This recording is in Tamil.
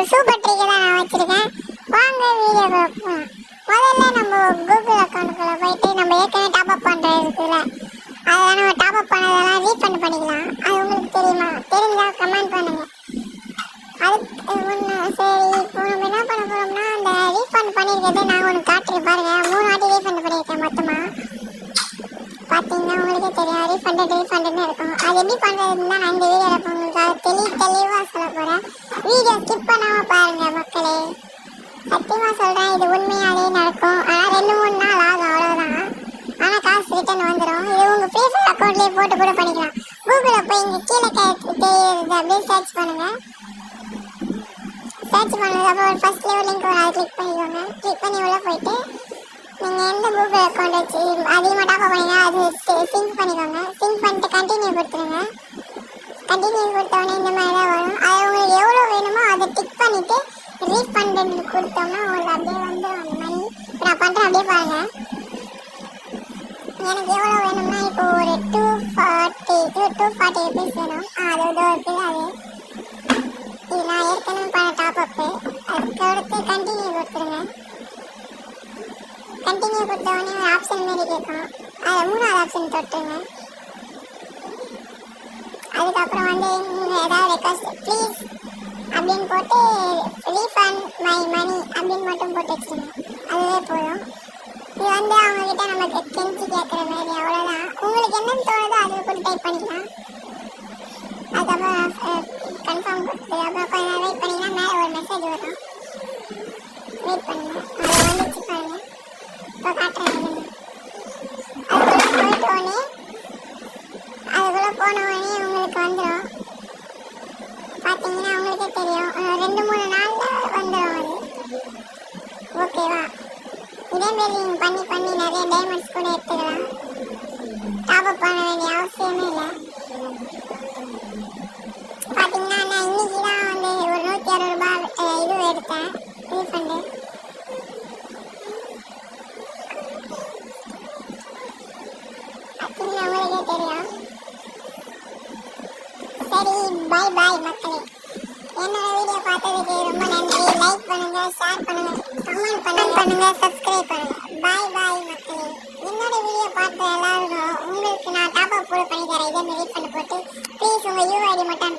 ஒரு சூப்பர் ட்ரிக் தான் நான் வச்சிருக்கேன். வாங்க வீடியோக்குள்ள போலாம். முதல்ல நம்ம கூகுள் அக்கௌண்ட்டுக்குள்ள போயிட்டு நம்ம ஏற்கனவே டாப் அப் பண்ணுறது இருக்குல்ல, அதெல்லாம் நம்ம டாப் அப் பண்ணதெல்லாம் ரீஃபண்ட் பண்ணிக்கலாம். அது உங்களுக்கு தெரியுமா? தெரிஞ்சா கமெண்ட் பண்ணுங்க. அதுக்கு முன்னே சரி, இப்போ நம்ம என்ன பண்ண போறோம்னா, அந்த ரீஃபண்ட் பண்ணியிருக்கிறது நான் ஒன்று காட்டுறேன் பாருங்க. 3 வாட்டி ரீஃபண்ட் பண்ணியிருக்கேன் மொத்தமாக. பார்த்தீங்கன்னா உங்களுக்கே தெரியும், ரீஃபண்டுன்னு இருக்கும். அது எப்படி பண்ணுறதுன்னு தான் நான் இந்த வீடியோவில் உங்களுக்காக தெளிவாக சொல்ல போகிறேன். வீடியோ ஸ்கிப் பண்ணாமல் பாருங்கள் மக்களே. சத்தியமாக சொல்கிறேன், இது உண்மையாலே நடக்கும். ஆனால் 2-3 நாள் ஆகும், அவ்வளோதான். ஆனால் காசு ரிட்டர்ன் வந்துடும். இது உங்கள் ஃப்ரீ ஃபயர் அக்கௌண்ட்லேயே போட்டு கூட பண்ணிக்கலாம். கூகுளில் போய் இங்கே கீழே தெரியுது அப்படியே சர்ச் பண்ணுங்கள். சர்ச் பண்ணதுக்கப்புறம் ஃபர்ஸ்ட் லெவல் லிங்க் வரும், அதை கிளிக் பண்ணிக்கோங்க. கிளிக் பண்ணி உள்ளே போயிட்டு நீங்கள் எந்த கூகுள் அக்கௌண்ட் வச்சு அதிகமாக டாப் அப் பண்ணிங்கன்னா அது சிங்க் பண்ணிக்கோங்க. சிங்க் பண்ணிட்டு கண்டினியூ கொடுத்துருங்க. கண்டினியூ கொடுத்தோடனே இந்த மாதிரி தான் வரும். அது உங்களுக்கு எவ்வளோ வேணுமோ அதை டிக் பண்ணிவிட்டு ரீஃபண்ட் கொடுத்தோம்னா உங்களுக்கு அப்படியே வந்துடும் அந்த மணி. இப்போ நான் பண்ணுறேன், அப்படியே பாருங்கள். எனக்கு எவ்வளோ வேணும்னா இப்போ ஒரு 240 ருபீஸ் வேணும். அது இருக்குது. அது இது நான் ஏற்கனவே பண்ண டாப் அப்பு. அதுக்கு அடுத்து கண்டினியூ கொடுத்துருங்க. கண்டினியூ கொடுத்தவொடனே ஒரு ஆப்ஷன் மாரி கேட்கும். அதில் 3வது ஆப்ஷன் தொட்டுருங்க. அதுக்கப்புறம் நீங்கள் ஏதாவது ரெக்வஸ்ட் ப்ளீஸ் அப்படின்னு போட்டு ரீஃபண்ட் மை மணி அப்படின்னு மட்டும் போட்டு வச்சுருங்க. அதுவே போதும். இது அவங்கக்கிட்ட நமக்கு கெஞ்சி கேட்குற மாதிரி, அவ்வளோதான். உங்களுக்கு என்னென்னு தோணுதோ அது கூட டைப் பண்ணிக்கலாம். அதுக்கப்புறம் கன்ஃபார்ம் கொடுத்து அப்புறம் கொஞ்சம் நேரம் வெயிட் பண்ணிங்கன்னா மேலே ஒரு மெசேஜ் வரும். வெயிட் பண்ணுங்கள், அதை வந்துச்சு பாருங்கள். இப்போ காட்டுறேன். அதுக்குள்ளே போனோடனே உங்களுக்கு வந்துடும். பார்த்தீங்கன்னா உங்களுக்கே தெரியும், 2-3 நாளில் வந்துடும் அது. ஓகேவா? இதே மாரி நீங்கள் பண்ணி நிறைய டைமண்ட்ஸ் கூட எடுத்துக்கலாம். டாப் அப் பண்ண வேண்டிய அவசியமே இல்லை. பார்த்தீங்கன்னா நான் இன்னைக்கு தான் ஒரு 160 ரூபாய் இது எடுத்தேன் ரீஃபண்டு. பார்த்தீங்கன்னா உங்களுக்கே தெரியும். சரி, பாய் மக்களே. என்னோட வீடியோ பார்த்ததுக்கு ரொம்ப நன்றி. லைக் பண்ணுங்க, ஷேர் பண்ணுங்க, கமெண்ட் பண்ணுங்க, சப்ஸ்கிரைப் பண்ணுங்க. பாய் மக்களே. என்னோட வீடியோ பார்த்த எல்லாருக்கும் உங்களுக்கு நான் டாப் அப் பண்ணி தரேன். இதே மாதிரி ரீஃபண்ட் போட்டு ப்ளீஸ் உங்கள் யூஐடி மட்டும்